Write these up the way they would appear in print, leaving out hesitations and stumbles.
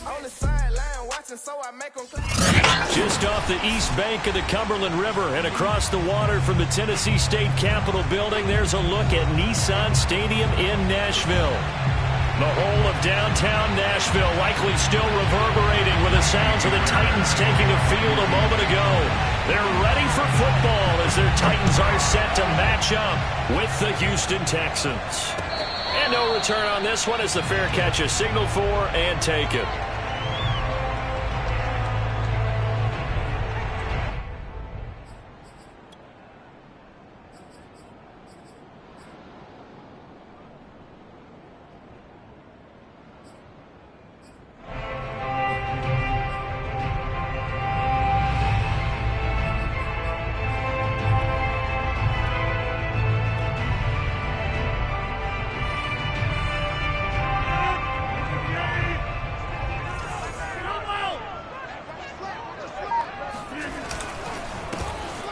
On the sideline watching, so I make them clap. Just off the east bank of the Cumberland River and across the water from the Tennessee State Capitol building, there's a look at Nissan Stadium in Nashville. The whole of downtown Nashville likely still reverberating with the sounds of the Titans taking a field a moment ago. They're ready for football as their Titans are set to match up with the Houston Texans. And no return on this one as the fair catch is signaled for and taken.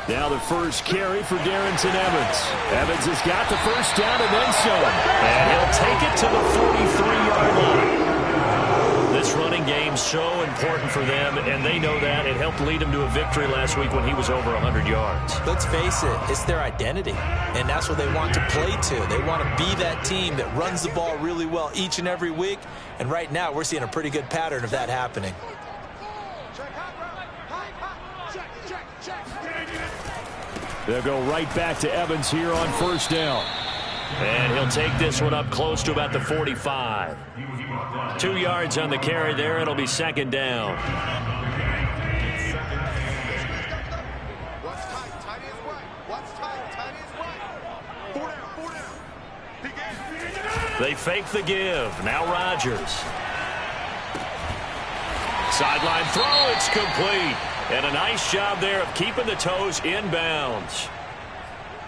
Now the first carry for Darrynton Evans. Evans has got the first down and then some. And he'll take it to the 43-yard line. This running game's so important for them, and they know that. It helped lead them to a victory last week when he was over 100 yards. Let's face it, it's their identity, and that's what they want to play to. They want to be that team that runs the ball really well each and every week, and right now we're seeing a pretty good pattern of that happening. They'll go right back to Evans here on first down. And he'll take this one up close to about the 45. 2 yards on the carry there. It'll be second down. They fake the give. Now Rodgers. Sideline throw. It's complete. And a nice job there of keeping the toes inbounds.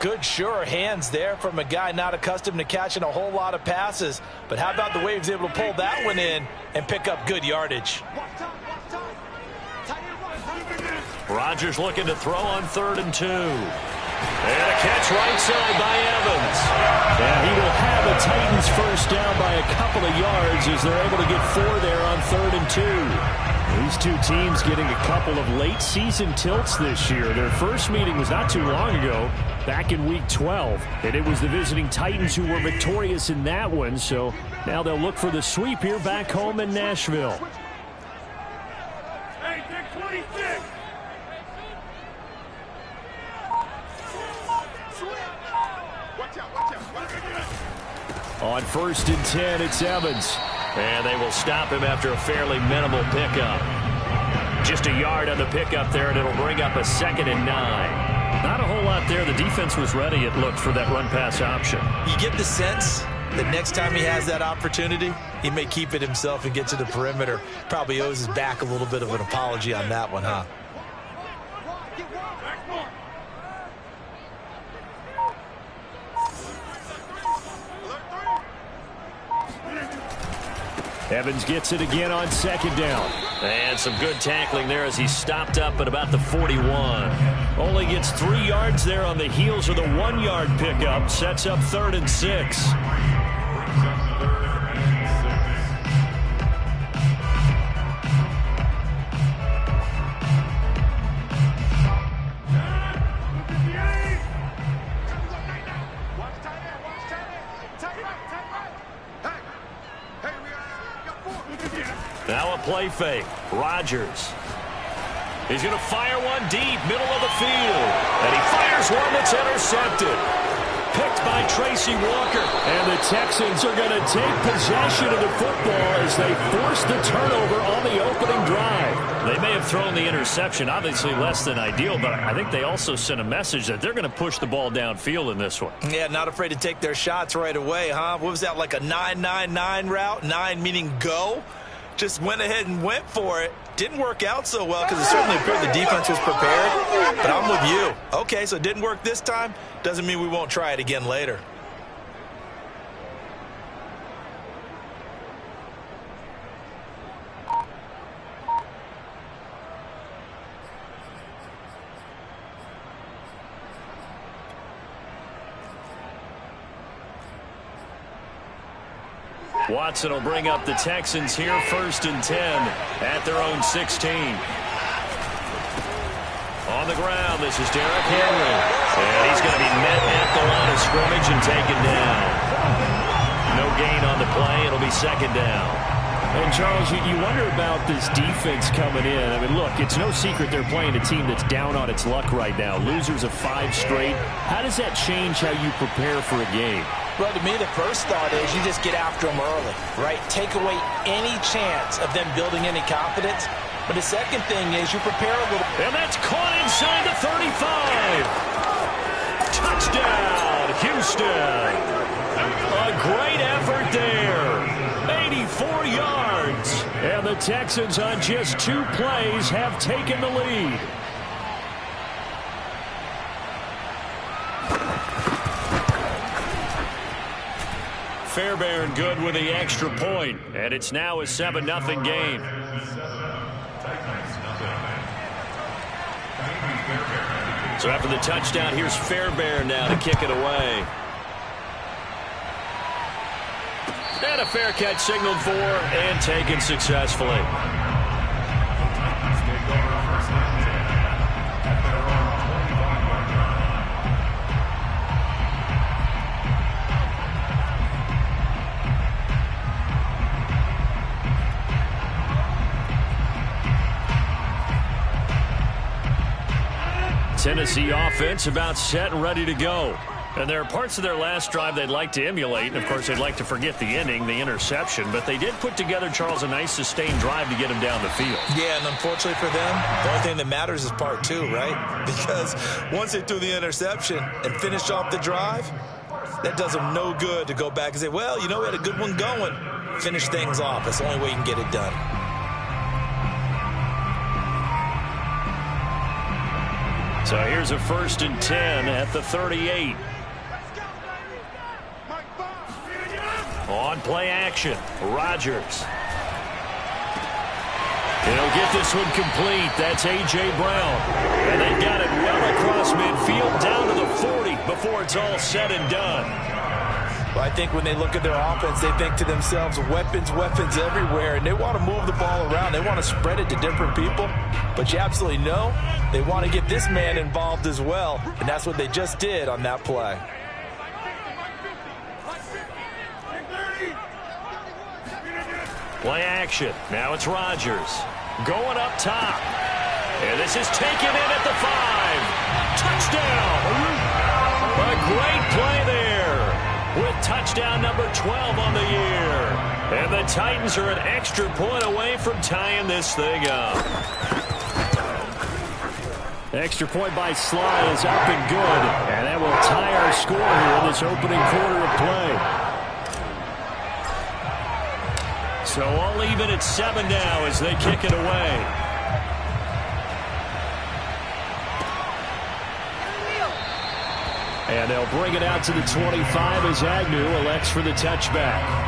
Good, sure hands there from a guy not accustomed to catching a whole lot of passes. But how about the way he was able to pull that one in and pick up good yardage? Rodgers looking to throw on 3rd and 2. And a catch right side by Evans. And he will have the Titans first down by a couple of yards as they're able to get 4 there on 3rd and 2. These two teams getting a couple of late season tilts this year. Their first meeting was not too long ago, back in week 12. And it was the visiting Titans who were victorious in that one. So now they'll look for the sweep here back home in Nashville. Hey, they're 26. On 1st and 10, it's Evans. And they will stop him after a fairly minimal pickup. Just a yard on the pickup there, and it'll bring up a 2nd and 9. Not a whole lot there. The defense was ready, it looked, for that run-pass option. You get the sense that next time he has that opportunity, he may keep it himself and get to the perimeter. Probably owes his back a little bit of an apology on that one, huh? Evans gets it again on 2nd down. And some good tackling there as he stopped up at about the 41. Only gets 3 yards there on the heels of the 1-yard pickup. Sets up 3rd and 6. Now a play fake. Rodgers. He's going to fire one deep, middle of the field. And he fires one that's intercepted. Picked by Tracy Walker. And the Texans are going to take possession of the football as they force the turnover on the opening drive. They may have thrown the interception, obviously less than ideal, but I think they also sent a message that they're going to push the ball downfield in this one. Yeah, not afraid to take their shots right away, huh? What was that, like a 9-9-9 route? 9 meaning go? Just went ahead and went for it. Didn't work out so well because it certainly appeared the defense was prepared. But I'm with you. Okay, so it didn't work this time. Doesn't mean we won't try it again later. Watson will bring up the Texans here, 1st and 10 at their own 16. On the ground, this is Derrick Henry. And he's going to be met at the line of scrimmage and taken down. No gain on the play. It'll be 2nd down. And, Charles, you wonder about this defense coming in. I mean, look, it's no secret they're playing a team that's down on its luck right now. Losers of 5 straight. How does that change how you prepare for a game? Well, to me, the first thought is you just get after them early, right? Take away any chance of them building any confidence. But the second thing is you prepare a little. And that's caught inside the 35. Touchdown, Houston. A great effort there. 84 yards. And the Texans on just 2 plays have taken the lead. Fairbairn good with the extra point, and it's now a 7-0 game. So after the touchdown, here's Fairbairn now to kick it away. And a fair catch signaled for and taken successfully. Tennessee offense about set and ready to go. And there are parts of their last drive they'd like to emulate. And, of course, they'd like to forget the ending, the interception. But they did put together, Charles, a nice sustained drive to get him down the field. Yeah, and unfortunately for them, the only thing that matters is part 2, right? Because once they threw the interception and finished off the drive, that does them no good to go back and say, well, you know, we had a good one going. Finish things off. That's the only way you can get it done. So here's a 1st and 10 at the 38. On play action, Rodgers. He'll get this one complete. That's A.J. Brown. And they've got it well across midfield down to the 40 before it's all said and done. Well, I think when they look at their offense, they think to themselves, weapons, weapons everywhere, and they want to move the ball around. They want to spread it to different people, but you absolutely know they want to get this man involved as well, and that's what they just did on that play. Play action. Now it's Rodgers. Going up top. And this is taken in at the 5. Touchdown. A great play there with touchdown number 12 on the year. And the Titans are an extra point away from tying this thing up. Extra point by Sly is up and good. And that will tie our score here in this opening quarter of play. So all even at 7 now as they kick it away. And they'll bring it out to the 25 as Agnew elects for the touchback.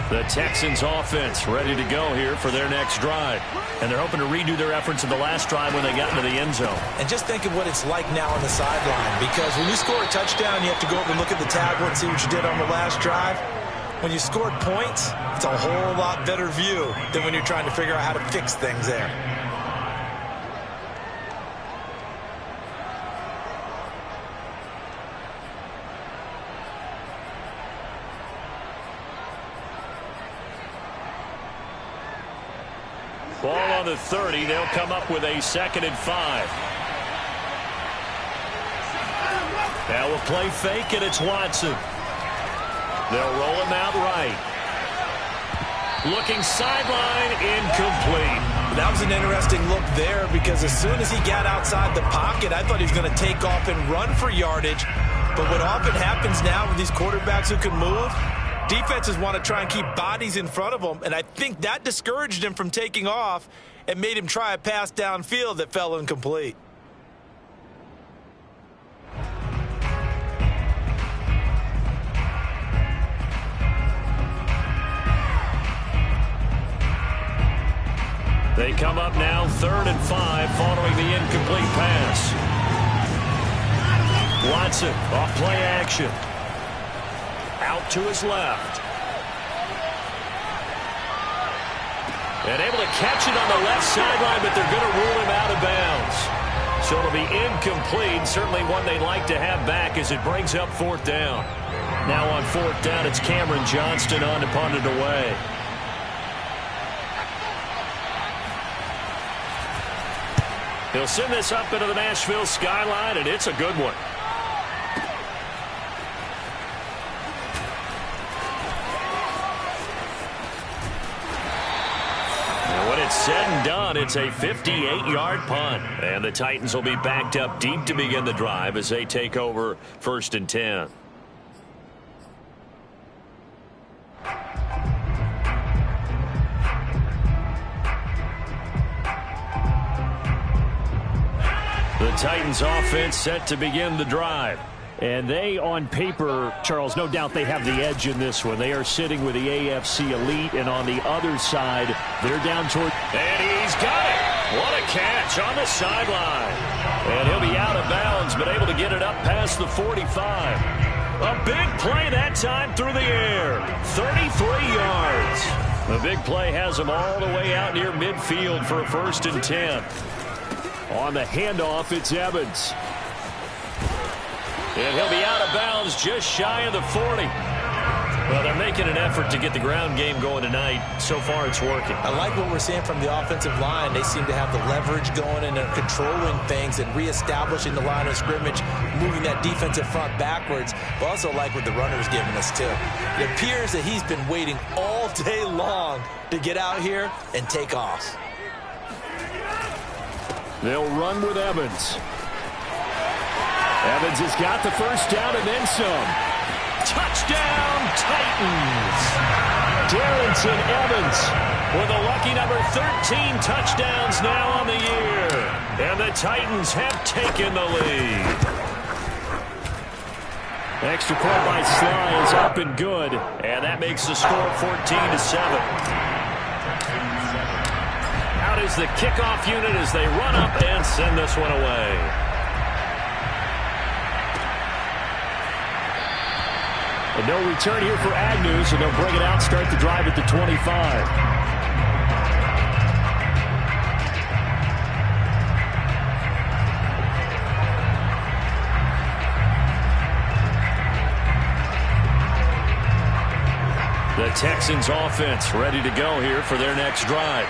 The Texans offense ready to go here for their next drive. And they're hoping to redo their efforts in the last drive when they got into the end zone. And just think of what it's like now on the sideline, because when you score a touchdown, you have to go over and look at the tablet and see what you did on the last drive. When you scored points, it's a whole lot better view than when you're trying to figure out how to fix things there. Ball on the 30. They'll come up with a 2nd and 5. Now we'll play fake, and it's Watson. They'll roll him out right. Looking sideline, incomplete. That was an interesting look there, because as soon as he got outside the pocket, I thought he was going to take off and run for yardage. But what often happens now with these quarterbacks who can move, defenses want to try and keep bodies in front of them, and I think that discouraged him from taking off and made him try a pass downfield that fell incomplete. They come up now 3rd and 5 following the incomplete pass. Watson off play action. Out to his left. And able to catch it on the left sideline, but they're going to rule him out of bounds. So it'll be incomplete. Certainly one they'd like to have back as it brings up 4th down. Now on 4th down, it's Cameron Johnston on to punt it away. He'll send this up into the Nashville skyline, and it's a good one. It's said and done. It's a 58-yard punt. And the Titans will be backed up deep to begin the drive as they take over 1st and 10. The Titans offense set to begin the drive. And they, on paper, Charles, no doubt they have the edge in this one. They are sitting with the AFC elite, and on the other side, they're down toward... And he's got it! What a catch on the sideline. And he'll be out of bounds, but able to get it up past the 45. A big play that time through the air. 33 yards. The big play has him all the way out near midfield for a 1st and 10. On the handoff, it's Evans. And he'll be out of bounds just shy of the 40. Well, they're making an effort to get the ground game going tonight. So far, it's working. I like what we're seeing from the offensive line. They seem to have the leverage going, and they're controlling things and reestablishing the line of scrimmage, moving that defensive front backwards. But also like what the runner's giving us, too. It appears that he's been waiting all day long to get out here and take off. They'll run with Evans. Evans has got the 1st down and then some. Touchdown, Titans! Darrynton Evans with a lucky number 13 touchdowns now on the year. And the Titans have taken the lead. Extra point by Sly is up and good. And that makes the score 14-7. Out is the kickoff unit as they run up and send this one away. And no return here for Agnew, so they'll bring it out, start the drive at the 25. The Texans offense ready to go here for their next drive.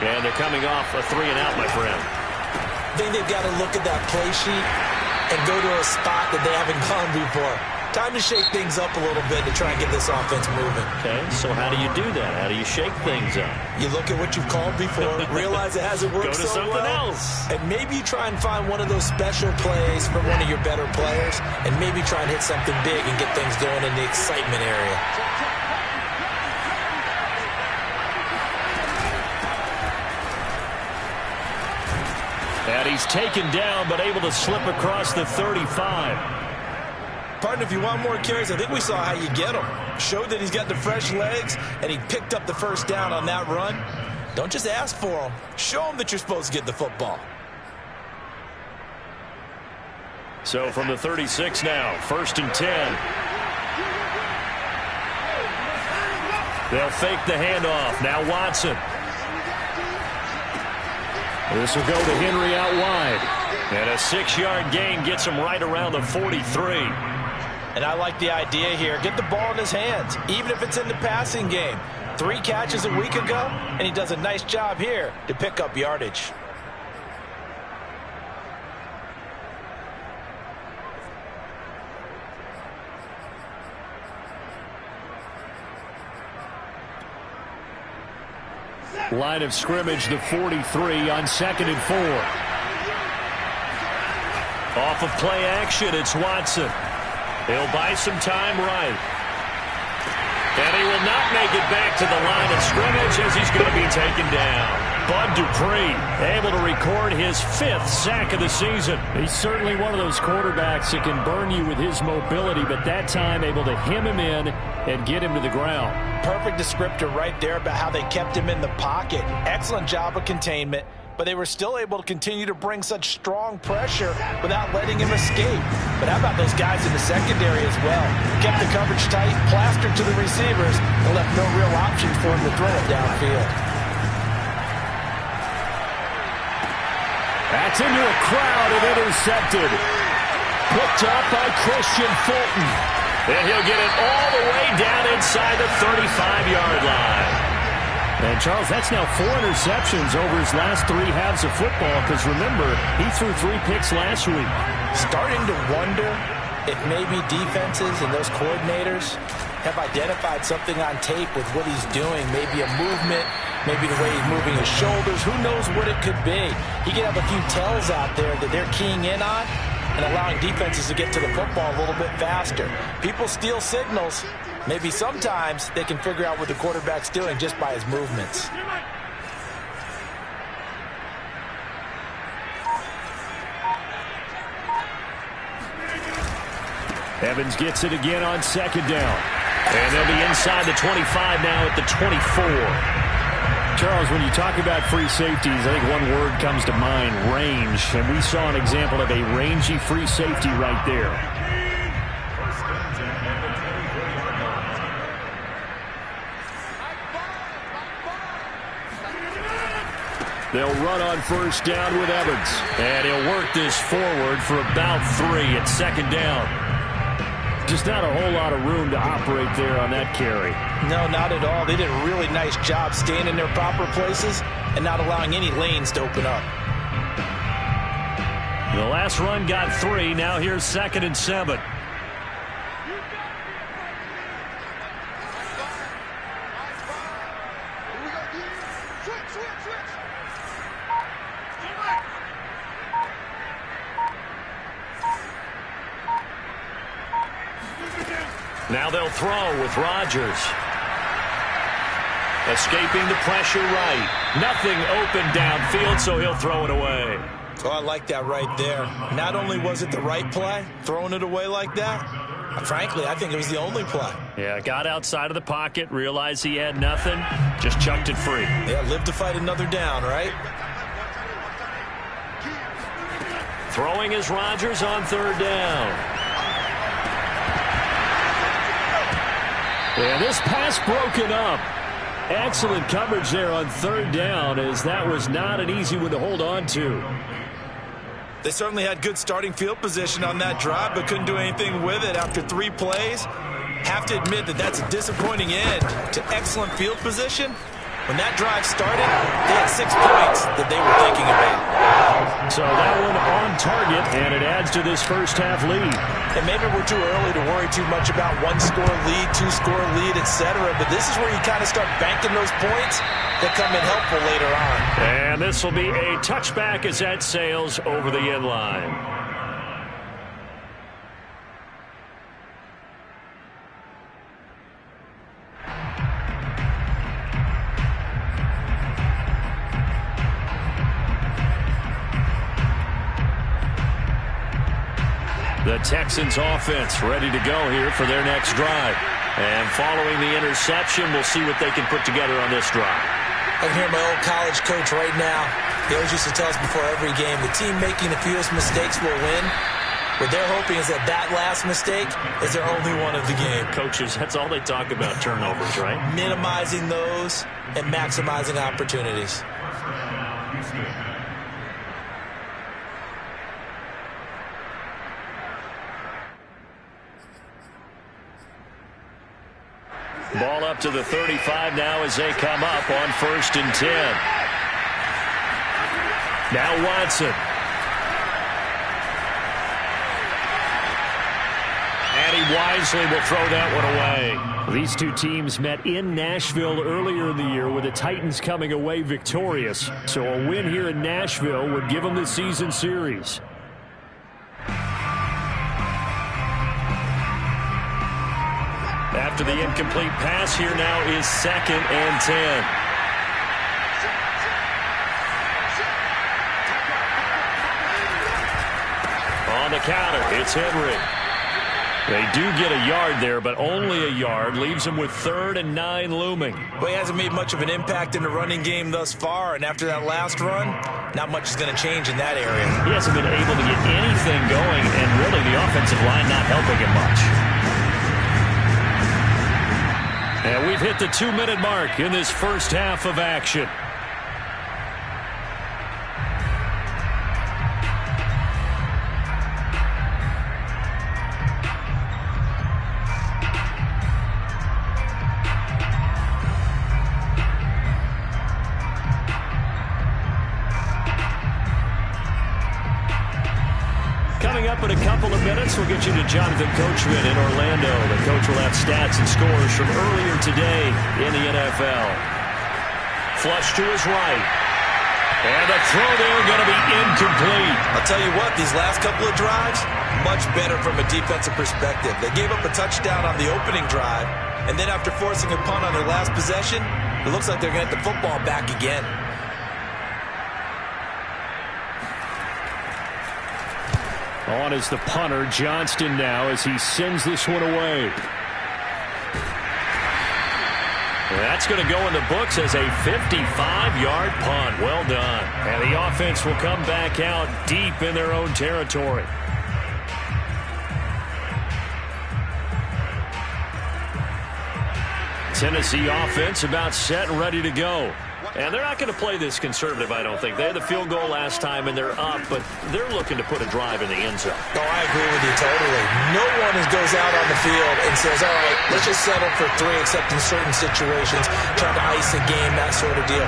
And they're coming off a 3-and-out, my friend. I think they've got to look at that play sheet and go to a spot that they haven't gone before. Time to shake things up a little bit to try and get this offense moving. Okay, so how do you do that? How do you shake things up? You look at what you've called before, realize it hasn't worked so well. Go to something else. And maybe you try and find one of those special plays from one of your better players, and maybe try and hit something big and get things going in the excitement area. And he's taken down, but able to slip across the 35. Partner, if you want more carries, I think we saw how you get him. Showed that he's got the fresh legs, and he picked up the 1st down on that run. Don't just ask for him. Show him that you're supposed to get the football. So from the 36 now, 1st and 10. They'll fake the handoff. Now Watson. This will go to Henry out wide. And a 6-yard gain gets him right around the 43. And I like the idea here. Get the ball in his hands, even if it's in the passing game. 3 catches a week ago, and he does a nice job here to pick up yardage. Line of scrimmage, the 43 on 2nd and 4. Off of play action, it's Watson. He'll buy some time right. And he will not make it back to the line of scrimmage as he's going to be taken down. Bud Dupree able to record his 5th sack of the season. He's certainly one of those quarterbacks that can burn you with his mobility, but that time able to hem him in and get him to the ground. Perfect descriptor right there about how they kept him in the pocket. Excellent job of containment. but they were still able to continue to bring such strong pressure without letting him escape. But how about those guys in the secondary as well? Kept the coverage tight, plastered to the receivers, and left no real options for him to throw it downfield. That's into a crowd and intercepted. Picked up by Christian Fulton. And he'll get it all the way down inside the 35-yard line. And, Charles, that's now 4 interceptions over his last 3 halves of football because, remember, he threw 3 picks last week. Starting to wonder if maybe defenses and those coordinators have identified something on tape with what he's doing, maybe a movement, maybe the way he's moving his shoulders. Who knows what it could be? He could have a few tells out there that they're keying in on and allowing defenses to get to the football a little bit faster. People steal signals. Maybe sometimes they can figure out what the quarterback's doing just by his movements. Evans gets it again on 2nd down. And they'll be inside the 25 now at the 24. Charles, when you talk about free safeties, I think one word comes to mind, range. And we saw an example of a rangy free safety right there. They'll run on 1st down with Evans. And he'll work this forward for about 3 at 2nd down. Just not a whole lot of room to operate there on that carry. No, not at all. They did a really nice job staying in their proper places and not allowing any lanes to open up. The last run got 3. Now here's 2nd and 7. Now they'll throw with Rodgers. Escaping the pressure right. Nothing open downfield, so he'll throw it away. Oh, I like that right there. Not only was it the right play, throwing it away like that, frankly, I think it was the only play. Yeah, got outside of the pocket, realized he had nothing, just chucked it free. Yeah, live to fight another down, right? Throwing is Rodgers on 3rd down. And this pass broken up. Excellent coverage there on 3rd down, as that was not an easy one to hold on to. They certainly had good starting field position on that drive, but couldn't do anything with it after 3 plays. Have to admit that that's a disappointing end to excellent field position. When that drive started, they had 6 points that they were thinking about. So that one on target, and it adds to this first half lead. And maybe we're too early to worry too much about 1-score lead, 2-score lead, etc. But this is where you kind of start banking those points that come in helpful later on. And this will be a touchback as that sails over the end line. The Texans offense ready to go here for their next drive. And following the interception, we'll see what they can put together on this drive. I can hear my old college coach right now. He always used to tell us before every game, the team making the fewest mistakes will win. What they're hoping is that that last mistake is their only one of the game. Coaches, that's all they talk about, turnovers, right? Minimizing those and maximizing opportunities. Ball up to the 35 now as they come up on 1st and 10. Now Watson. And he wisely will throw that one away. These two teams met in Nashville earlier in the year with the Titans coming away victorious. So a win here in Nashville would give them the season series. After the incomplete pass, here now is 2nd and 10. On the counter, it's Henry. They do get a yard there, but only a yard. Leaves them with 3rd and 9 looming. Well, he hasn't made much of an impact in the running game thus far, and after that last run, not much is going to change in that area. He hasn't been able to get anything going, and really the offensive line not helping him much. And we've hit the 2-minute mark in this first half of action. Coming up in a couple of minutes, we'll get you to Jonathan Coachman in Orlando. The coach will have stats and scores from earlier today in the NFL. Flush to his right. And the throw there going to be incomplete. I'll tell you what, these last couple of drives, much better from a defensive perspective. They gave up a touchdown on the opening drive, and then after forcing a punt on their last possession, it looks like they're going to get the football back again. On is the punter, Johnston now, as he sends this one away. That's going to go in the books as a 55-yard punt. Well done. And the offense will come back out deep in their own territory. Tennessee offense about set and ready to go. And they're not going to play this conservative, I don't think. They had the field goal last time, and they're up, but they're looking to put a drive in the end zone. Oh, I agree with you totally. No one goes out on the field and says, all right, let's just settle for 3, except in certain situations, trying to ice a game, that sort of deal.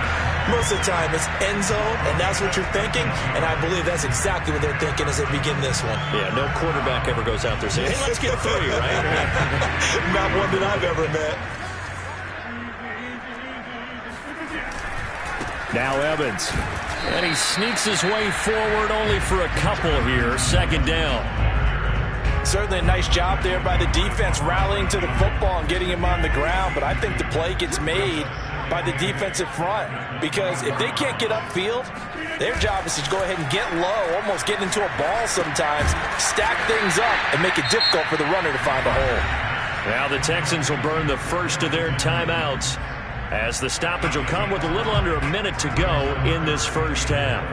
Most of the time, it's end zone, and that's what you're thinking, and I believe that's exactly what they're thinking as they begin this one. Yeah, no quarterback ever goes out there saying, hey, let's get 3, right? Not one that I've ever met. Now Evans, and he sneaks his way forward only for a couple here. 2nd down. Certainly a nice job there by the defense rallying to the football and getting him on the ground, but I think the play gets made by the defensive front because if they can't get upfield, their job is to go ahead and get low, almost get into a ball sometimes, stack things up, and make it difficult for the runner to find a hole. Now the Texans will burn the first of their timeouts, as the stoppage will come with a little under a minute to go in this first half.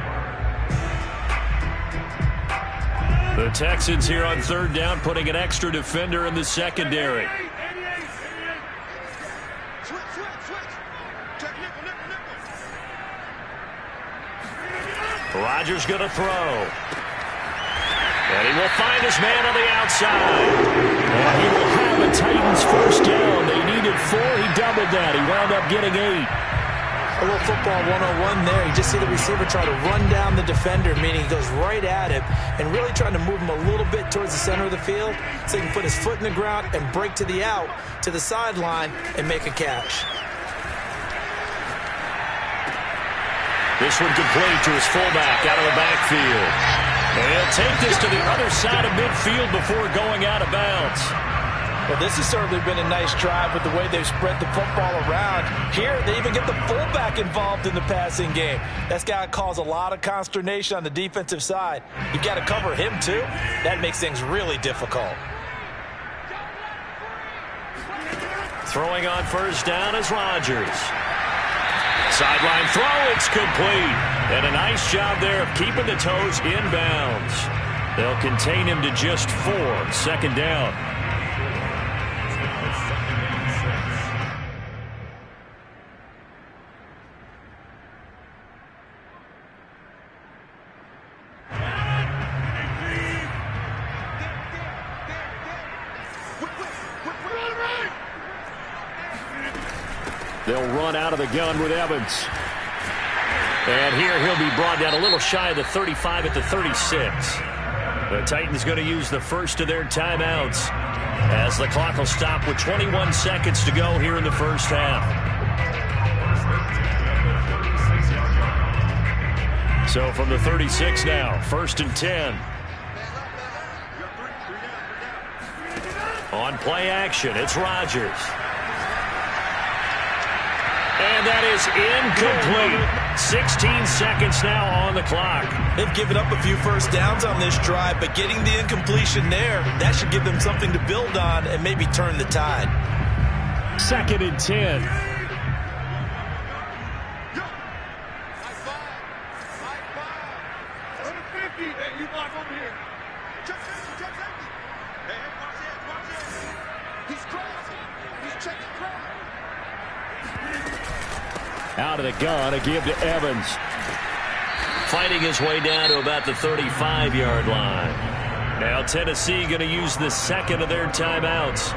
The Texans here on 3rd down, putting an extra defender in the secondary. Rodgers going to throw. And he will find his man on the outside. And he will have a Titans first down. They needed 4. He doubled that. He wound up getting 8. A little football 101 there. You just see the receiver try to run down the defender, meaning he goes right at him and really trying to move him a little bit towards the center of the field so he can put his foot in the ground and break to the out, to the sideline, and make a catch. This one complete to his fullback out of the backfield. And he'll take this to the other side of midfield before going out of bounds. Well, this has certainly been a nice drive with the way they've spread the football around. Here, they even get the fullback involved in the passing game. That's got to cause a lot of consternation on the defensive side. You've got to cover him, too. That makes things really difficult. Throwing on first down is Rodgers. Sideline throw, it's complete. And a nice job there of keeping the toes inbounds. They'll contain him to just 4. 2nd down. They'll run out of the gun with Evans. And here he'll be brought down a little shy of the 35 at the 36. The Titans going to use the first of their timeouts as the clock will stop with 21 seconds to go here in the first half. So from the 36 now, 1st and 10. On play action, it's Rodgers. And that is incomplete. 16 seconds now on the clock. They've given up a few first downs on this drive, but getting the incompletion there, that should give them something to build on and maybe turn the tide. 2nd and 10. Out of the gun, a give to Evans. Fighting his way down to about the 35-yard line. Now Tennessee going to use the second of their timeouts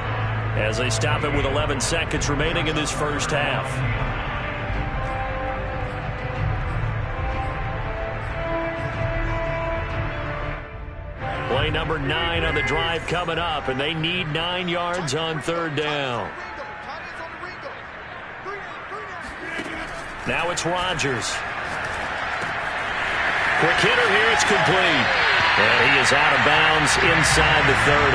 as they stop it with 11 seconds remaining in this first half. Play number 9 on the drive coming up, and they need 9 yards on 3rd down. Now it's Rodgers. Quick hitter here, it's complete. And he is out of bounds inside the 30.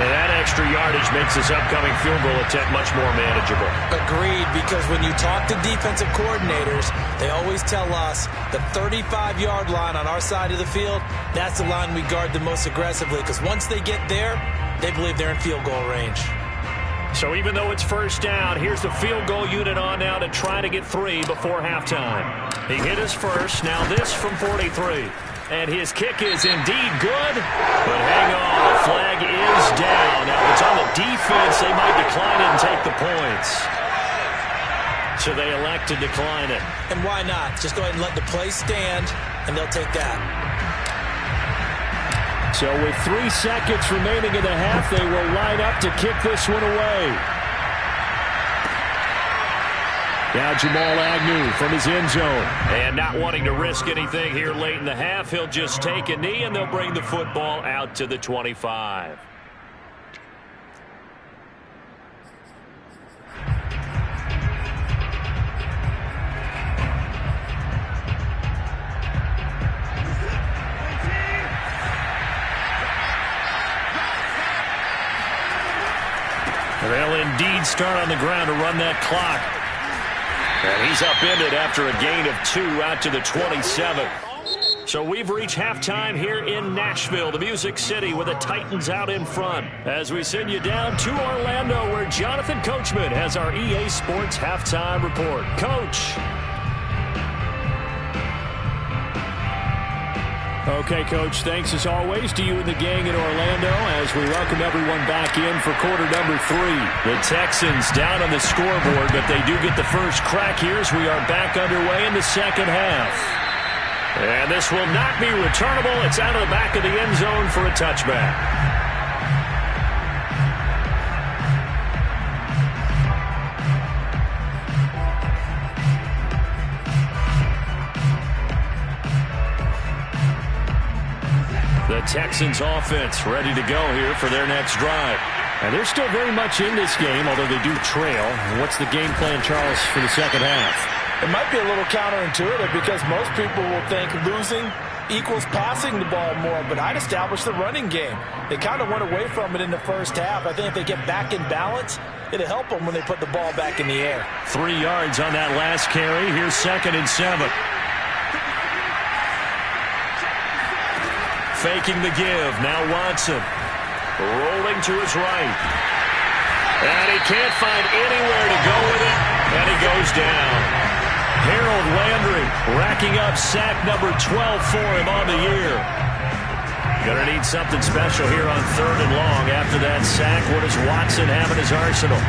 And that extra yardage makes this upcoming field goal attempt much more manageable. Agreed, because when you talk to defensive coordinators, they always tell us the 35-yard line on our side of the field, that's the line we guard the most aggressively, because once they get there, they believe they're in field goal range. So even though it's first down, here's the field goal unit on now to try to get 3 before halftime. He hit his first, now this from 43. And his kick is indeed good, but hang on, the flag is down. Now, if it's on the defense, they might decline it and take the points. So they elect to decline it. And why not? Just go ahead and let the play stand, and they'll take that. So with 3 seconds remaining in the half, they will line up to kick this one away. Now Jamal Agnew from his end zone. And not wanting to risk anything here late in the half, he'll just take a knee, and they'll bring the football out to the 25. They'll indeed start on the ground to run that clock. And he's upended after a gain of 2 out to the 27. So we've reached halftime here in Nashville, the Music City, with the Titans out in front. As we send you down to Orlando, where Jonathan Coachman has our EA Sports halftime report. Coach. Okay, Coach, thanks as always to you and the gang in Orlando as we welcome everyone back in for quarter number 3. The Texans down on the scoreboard, but they do get the first crack here as we are back underway in the second half. And this will not be returnable. It's out of the back of the end zone for a touchback. The Texans offense ready to go here for their next drive. And they're still very much in this game, although they do trail. What's the game plan, Charles, for the second half? It might be a little counterintuitive because most people will think losing equals passing the ball more, but I'd establish the running game. They kind of went away from it in the first half. I think if they get back in balance, it'll help them when they put the ball back in the air. 3 yards on that last carry. Here's 2nd and 7. Faking the give. Now Watson. Rolling to his right. And he can't find anywhere to go with it. And he goes down. Harold Landry racking up sack number 12 for him on the year. Going to need something special here on 3rd and long after that sack. What does Watson have in his arsenal?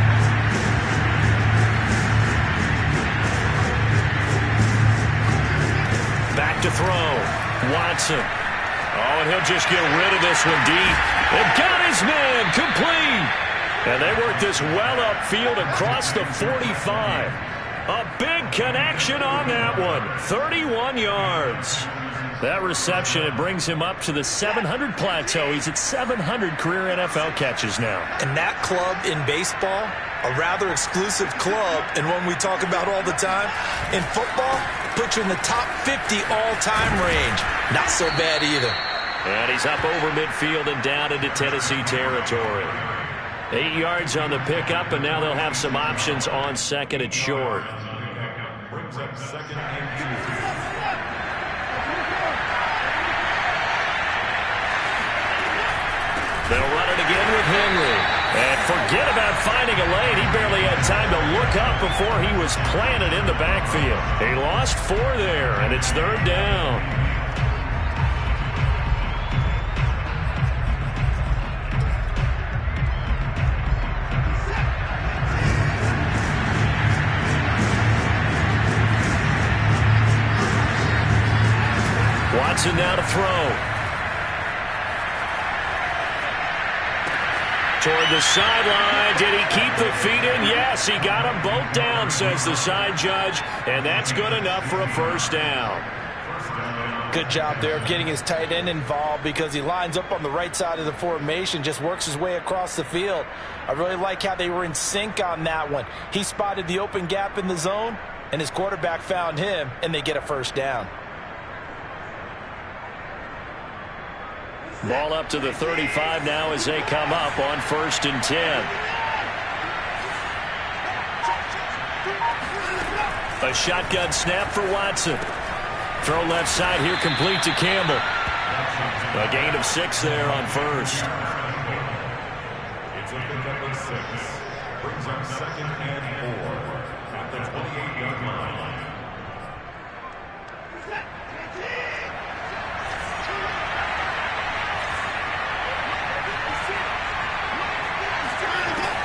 Back to throw. Watson. Oh, and he'll just get rid of this one deep. And got his man complete. And they work this well upfield across the 45. A big connection on that one. 31 yards. That reception, it brings him up to the 700 plateau. He's at 700 career NFL catches now. And that club in baseball, a rather exclusive club, and one we talk about all the time. In football, puts you in the top 50 all-time range. Not so bad either. And he's up over midfield and down into Tennessee territory. 8 yards on the pickup, and now they'll have some options on 2nd and short. brings up 2nd and 2. They'll run it again with Henry. And forget about finding a lane. He barely had time to look up before he was planted in the backfield. He lost 4 there, and it's 3rd down. Watson now to throw. Toward the sideline. Did he keep the feet in? Yes, he got them both down, says the side judge, and that's good enough for a 1st down. Good job there of getting his tight end involved because he lines up on the right side of the formation, just works his way across the field. I really like how they were in sync on that one. He spotted the open gap in the zone, and his quarterback found him, and they get a 1st down. Ball up to the 35 now as they come up on 1st and 10. A shotgun snap for Watson. Throw left side here, complete to Campbell. A gain of 6 there on 1st. It's a pickup of 6. Brings up 2nd and 4 at the 28-yard line.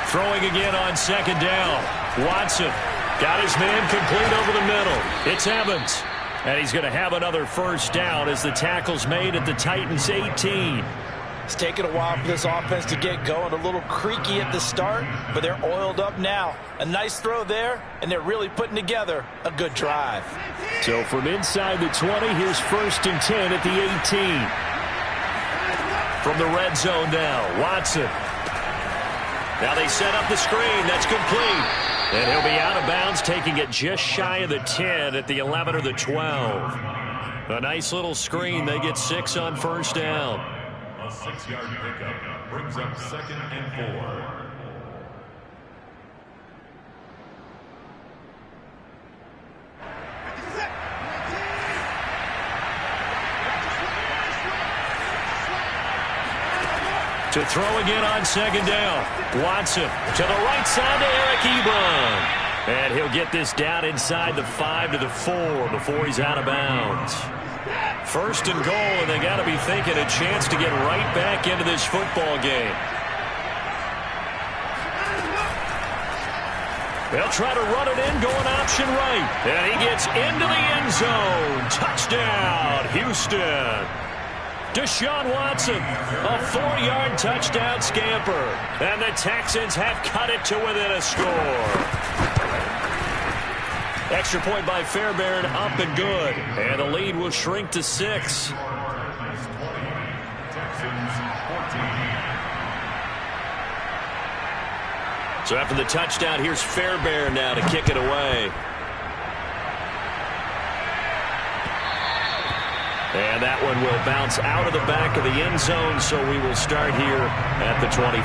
Throwing again on 2nd down. Watson got his man complete over the middle. It's Evans. And he's going to have another 1st down as the tackle's made at the Titans 18. It's taken a while for this offense to get going. A little creaky at the start, but they're oiled up now. A nice throw there, and they're really putting together a good drive. So from inside the 20, here's 1st and 10 at the 18. From the red zone now, Watson. Now they set up the screen. That's complete. And he'll be out of bounds, taking it just shy of the 10 at the 11 or the 12. A nice little screen. They get 6 on 1st down. A 6-yard pickup brings up 2nd and 4. To throw again on 2nd down. Watson to the right side to Eric Ebron. And he'll get this down inside the 5 to the 4 before he's out of bounds. 1st and goal, and they got to be thinking a chance to get right back into this football game. They'll try to run it in, going option right. And he gets into the end zone. Touchdown, Houston. Deshaun Watson, a 4-yard touchdown scamper. And the Texans have cut it to within a score. Extra point by Fairbairn, up and good. And the lead will shrink to 6. So after the touchdown, here's Fairbairn now to kick it away. And that one will bounce out of the back of the end zone, so we will start here at the 25.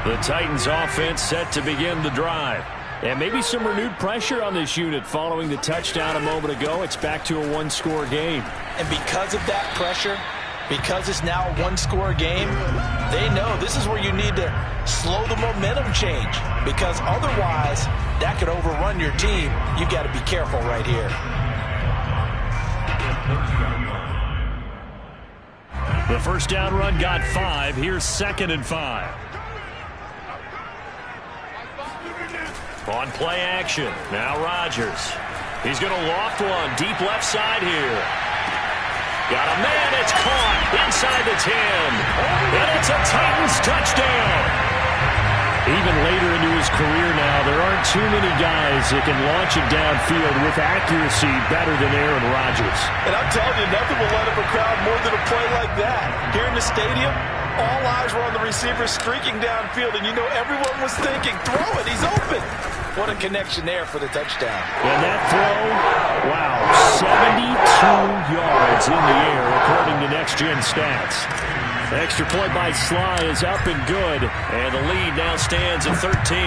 The Titans offense set to begin the drive. And maybe some renewed pressure on this unit following the touchdown a moment ago. It's back to a 1-score game. And because of that pressure, because it's now a 1-score game, they know this is where you need to slow the momentum change, because otherwise that could overrun your team. You got to be careful right here. The first down run got 5. Here's 2nd and 5. On play action. Now Rodgers. He's going to loft one deep left side here. Got a man. It's caught inside the 10. And it's a Titans touchdown. Even later into his career now, there aren't too many guys that can launch it downfield with accuracy better than Aaron Rodgers. And I'm telling you, nothing will light up a crowd more than a play like that. Here in the stadium, all eyes were on the receiver streaking downfield, and you know everyone was thinking, throw it, he's open. What a connection there for the touchdown. And that throw, wow, 72 yards in the air, according to Next next-gen stats. Extra point by Sly is up and good, and the lead now stands at 13.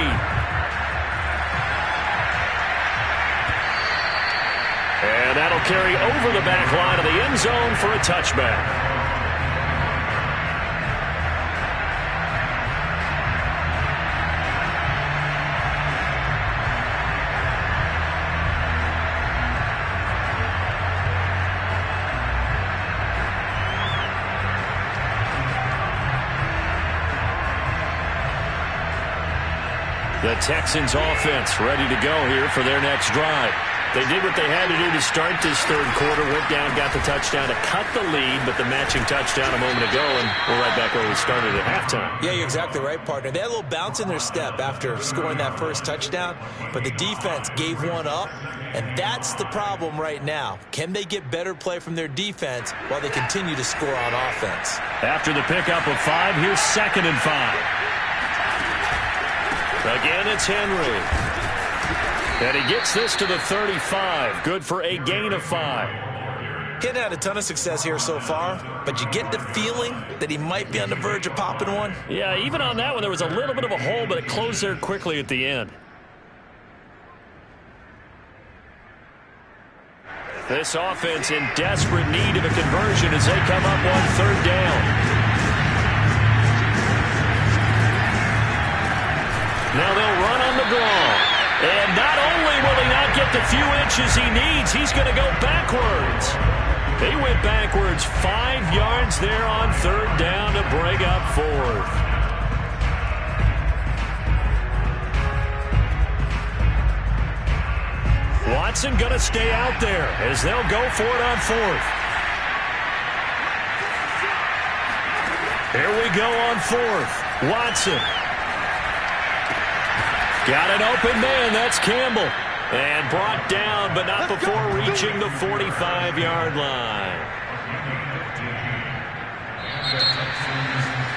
And that'll carry over the back line of the end zone for a touchback. The Texans offense ready to go here for their next drive. They did what they had to do to start this third quarter, went down, got the touchdown to cut the lead, but the matching touchdown a moment ago, and we're right back where we started at halftime. Yeah, you're exactly right, partner. They had a little bounce in their step after scoring that first touchdown, but the defense gave one up, and that's the problem right now. Can they get better play from their defense while they continue to score on offense? After the pickup of 5, here's 2nd and 5. Again, it's Henry. And he gets this to the 35. Good for a gain of 5. He hadn't had a ton of success here so far, but you get the feeling that he might be on the verge of popping one. Yeah, even on that one, there was a little bit of a hole, but it closed there quickly at the end. This offense in desperate need of a conversion as they come up on 3rd down. Now they'll run on the draw. And not only will he not get the few inches he needs, he's going to go backwards. They went backwards 5 yards there on 3rd down to bring up 4th. Watson going to stay out there as they'll go for it on 4th. Here we go on 4th. Watson. Got an open man. That's Campbell. And brought down, but not before reaching the 45-yard line.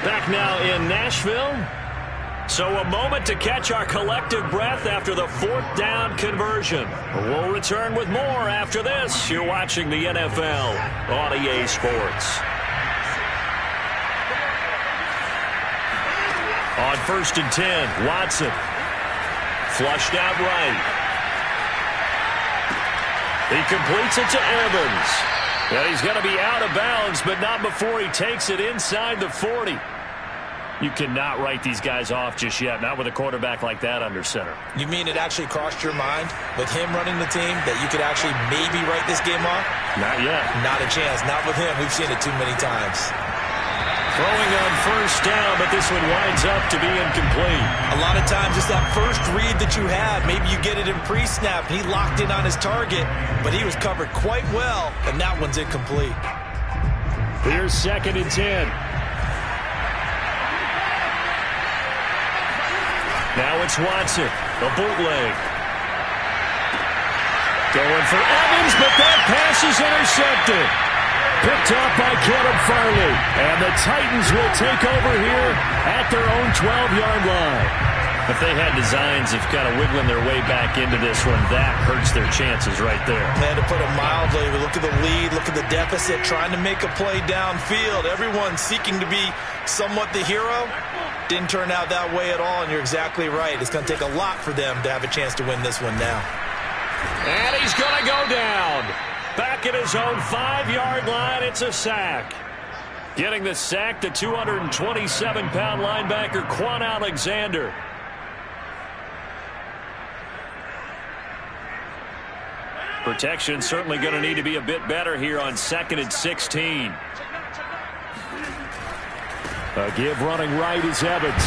Back now in Nashville. So a moment to catch our collective breath after the 4th down conversion. We'll return with more after this. You're watching the NFL on EA Sports. On 1st and 10, Watson. Flushed out right. He completes it to Evans. And he's going to be out of bounds, but not before he takes it inside the 40. You cannot write these guys off just yet, not with a quarterback like that under center. You mean it actually crossed your mind with him running the team that you could actually maybe write this game off? Not yet. Not a chance. Not with him. We've seen it too many times. Throwing on 1st down, but this one winds up to be incomplete. A lot of times it's that first read that you have. Maybe you get it in pre-snap. He locked in on his target, but he was covered quite well, and that one's incomplete. Here's 2nd and 10. Now it's Watson, a bootleg. Going for Evans, but that pass is intercepted. Picked up by Caleb Farley. And the Titans will take over here at their own 12-yard line. If they had designs of kind of wiggling their way back into this one, that hurts their chances right there. Man, to put it mildly, look at the lead, look at the deficit, trying to make a play downfield. Everyone seeking to be somewhat the hero. Didn't turn out that way at all, and you're exactly right. It's going to take a lot for them to have a chance to win this one now. And he's going to go down. Back at his own 5-yard line, it's a sack. Getting the sack, the 227-pound linebacker, Quan Alexander. Protection certainly going to need to be a bit better here on 2nd and 16. A give running right is Evans.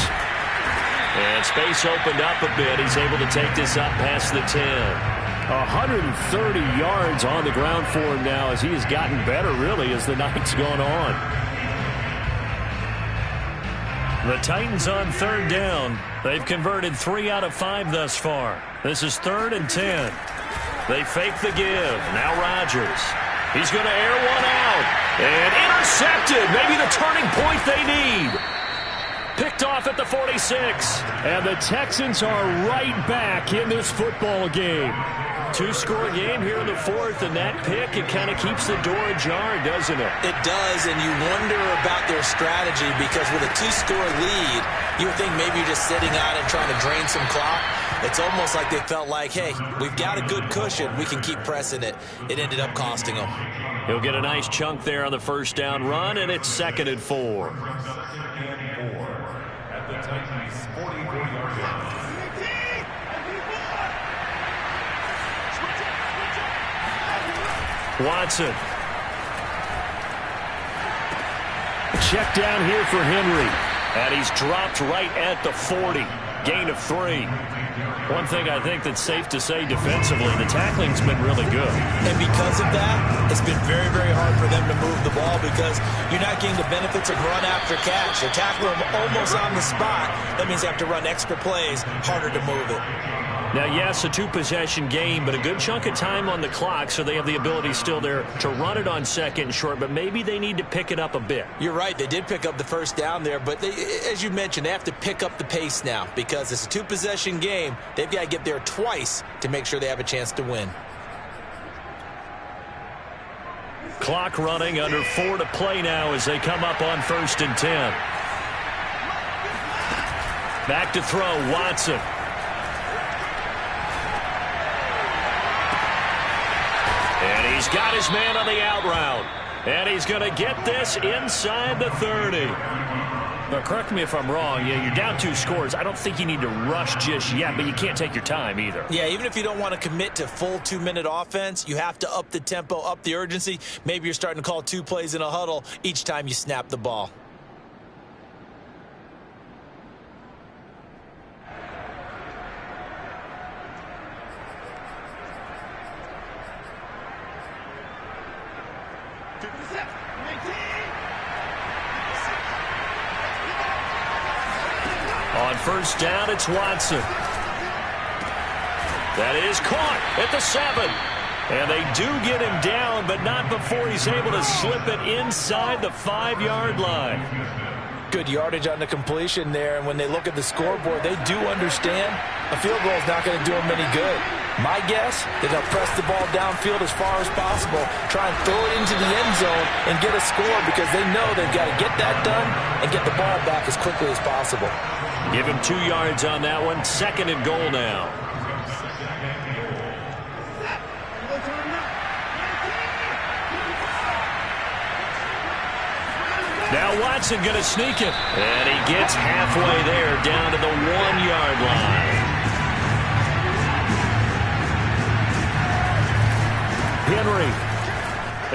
And space opened up a bit. He's able to take this up past the 10. 130 yards on the ground for him now as he has gotten better, really, as the night's gone on. The Titans on 3rd down. They've converted 3 out of 5 thus far. This is 3rd and 10. They fake the give. Now Rodgers. He's going to air one out. And intercepted. Maybe the turning point they need. Picked off at the 46. And the Texans are right back in this football game. Two-score game here in the fourth, and that pick, it kind of keeps the door ajar, doesn't it? It does, and you wonder about their strategy because with a two-score lead, you would think maybe you're just sitting on it trying to drain some clock. It's almost like they felt like, hey, we've got a good cushion. We can keep pressing it. It ended up costing them. He'll get a nice chunk there on the first down run, and it's 2nd and 4. 2nd and 4 at the Titans' 44-yard line. Watson. Check down here for Henry. And he's dropped right at the 40. Gain of 3. One thing I think that's safe to say defensively, the tackling's been really good. And because of that, it's been very, very hard for them to move the ball because you're not getting the benefits of run after catch. They're tackling them almost on the spot. That means they have to run extra plays, harder to move it. Now, yes, a two-possession game, but a good chunk of time on the clock, so they have the ability still there to run it on 2nd and short, but maybe they need to pick it up a bit. You're right. They did pick up the first down there, but as you mentioned, they have to pick up the pace now because it's a two-possession game. They've got to get there twice to make sure they have a chance to win. Clock running, under 4 to play now as they come up on 1st and 10. Back to throw, Watson. And he's got his man on the out route. And he's going to get this inside the 30. Now, correct me if I'm wrong. Yeah, you're down 2 scores. I don't think you need to rush just yet, but you can't take your time either. Yeah, even if you don't want to commit to full 2-minute offense, you have to up the tempo, up the urgency. Maybe you're starting to call 2 plays in a huddle each time you snap the ball. On first down, it's Watson. That is caught at the 7. And they do get him down, but not before he's able to slip it inside the 5-yard line. Good yardage on the completion there, and when they look at the scoreboard, they do understand a field goal is not going to do them any good. My guess is they'll press the ball downfield as far as possible, try and throw it into the end zone and get a score because they know they've got to get that done and get the ball back as quickly as possible. Give him 2 yards on that one. 2nd and goal now. Now Watson going to sneak it. And he gets halfway there, down to the 1-yard line. Henry.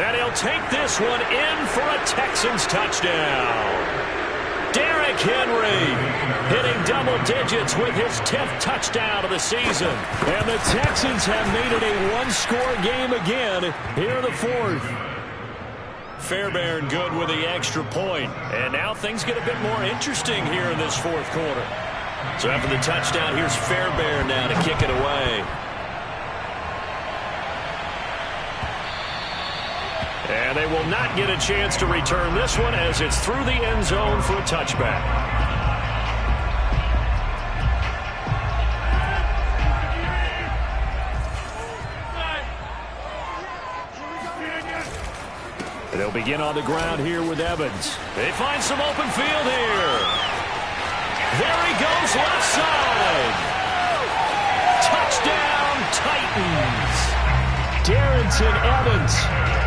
And he'll take this one in for a Texans touchdown. Derrick Henry hitting double digits with his 10th touchdown of the season. And the Texans have made it a 1-score game again here in the 4th. Fairbairn good with the extra point. And now things get a bit more interesting here in this 4th quarter. So after the touchdown, here's Fairbairn now to kick it away. And they will not get a chance to return this one as it's through the end zone for a touchback. They'll begin on the ground here with Evans. They find some open field here. There he goes, left side. Touchdown, Titans. Darrynton Evans,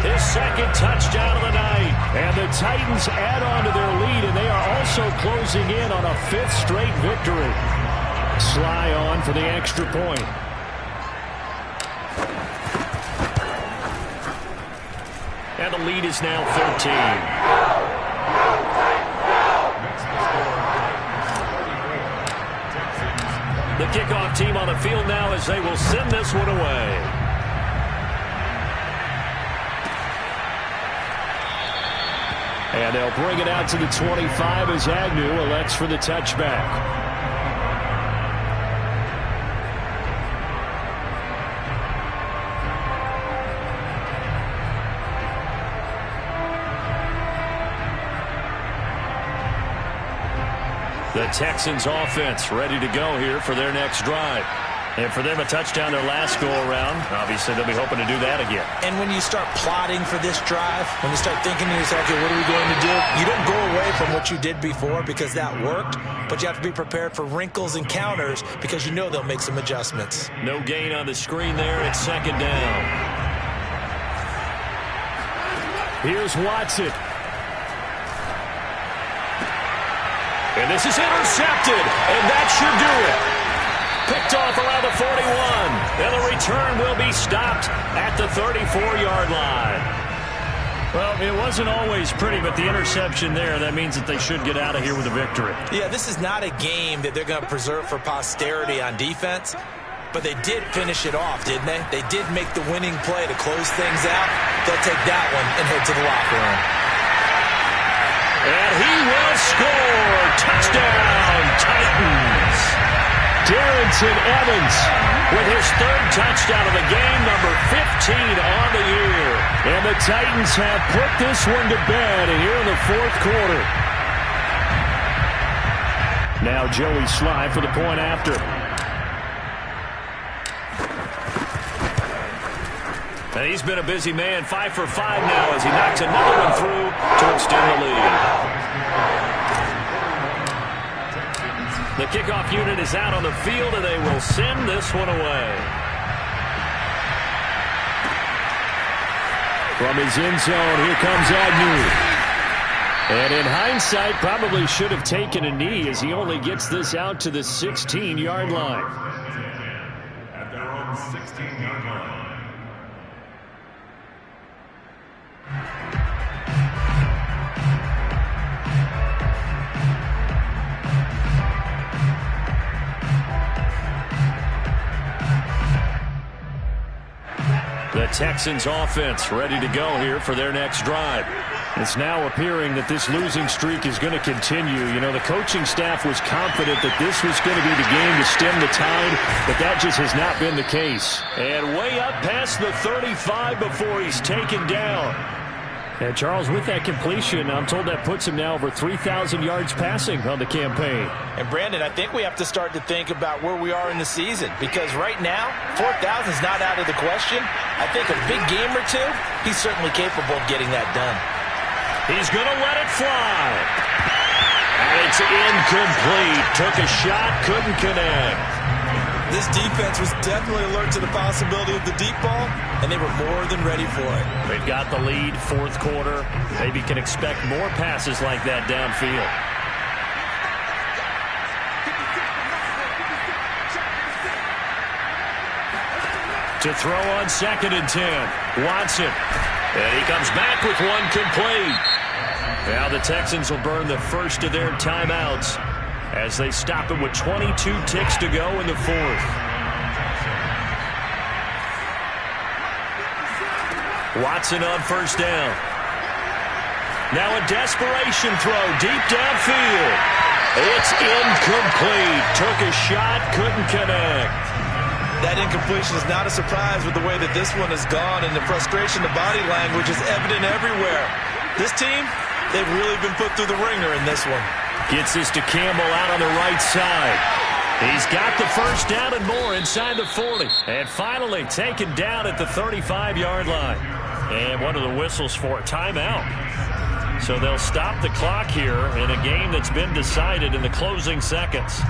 his 2nd touchdown of the night. And the Titans add on to their lead, and they are also closing in on a 5th straight victory. Sly on for the extra point. And the lead is now 13. The kickoff team on the field now as they will send this one away. And they'll bring it out to the 25 as Agnew elects for the touchback. The Texans offense ready to go here for their next drive. And for them, a touchdown their last go-around. Obviously, they'll be hoping to do that again. And when you start plotting for this drive, when you start thinking to yourself, okay, what are we going to do? You don't go away from what you did before because that worked, but you have to be prepared for wrinkles and counters because you know they'll make some adjustments. No gain on the screen there. It's second down. Here's Watson. And this is intercepted, and that should do it. Picked off around the 41, and the return will be stopped at the 34-yard line. Well, it wasn't always pretty, but the interception there, that means that they should get out of here with a victory. Yeah, this is not a game that they're going to preserve for posterity on defense, but they did finish it off, didn't they? They did make the winning play to close things out. They'll take that one and head to the locker room. And he will score. Touchdown, Titans. Darrynton Evans with his third touchdown of the game, number 15 on the year. And the Titans have put this one to bed here in the fourth quarter. Now Joey Slye for the point after. And he's been a busy man, 5 for 5 now as he knocks another one through to extend the lead. The kickoff unit is out on the field, and they will send this one away. From his end zone, here comes Agnew. And in hindsight, probably should have taken a knee as he only gets this out to the 16-yard line. At their own 16-yard line. The Texans offense ready to go here for their next drive. It's now appearing that this losing streak is going to continue. You know, the coaching staff was confident that this was going to be the game to stem the tide, but that just has not been the case. And way up past the 35 before he's taken down. And Charles, with that completion, I'm told that puts him now over 3,000 yards passing on the campaign. And Brandon, I think we have to start to think about where we are in the season, because right now, 4,000 is not out of the question. I think a big game or two, he's certainly capable of getting that done. He's going to let it fly. And it's incomplete. Took a shot, couldn't connect. This defense was definitely alert to the possibility of the deep ball, and they were more than ready for it. They've got the lead, fourth quarter. Maybe can expect more passes like that downfield. To throw on 2nd and 10. Watson. And he comes back with one complete. Now the Texans will burn the first of their timeouts as they stop it with 22 ticks to go in the fourth. Watson on first down. Now a desperation throw deep downfield. It's incomplete. Took a shot, couldn't connect. That incompletion is not a surprise with the way that this one has gone, and the frustration, the body language is evident everywhere. This team, they've really been put through the ringer in this one. Gets this to Campbell out on the right side. He's got the first down and more inside the 40. And finally taken down at the 35-yard line. And one of the whistles for a timeout. So they'll stop the clock here in a game that's been decided in the closing seconds.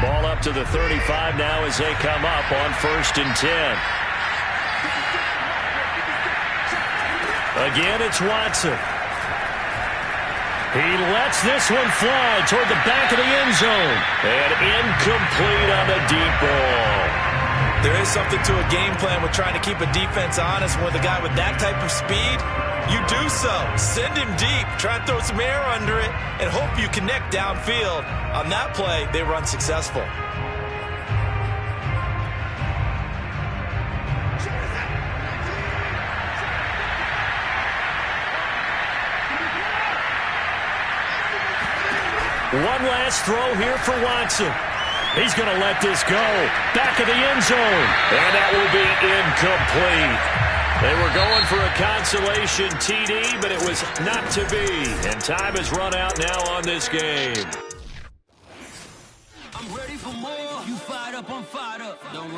Ball up to the 35 now as they come up on 1st and 10. Again, it's Watson. He lets this one fly toward the back of the end zone. And incomplete on the deep ball. There is something to a game plan with trying to keep a defense honest. With a guy with that type of speed, you do so. Send him deep. Try and throw some air under it and hope you connect downfield. On that play, they were unsuccessful. One last throw here for Watson. He's going to let this go. Back of the end zone. And that will be incomplete. They were going for a consolation TD, but it was not to be. And time has run out now on this game. I'm ready for more. up, I'm fired up. Don't run.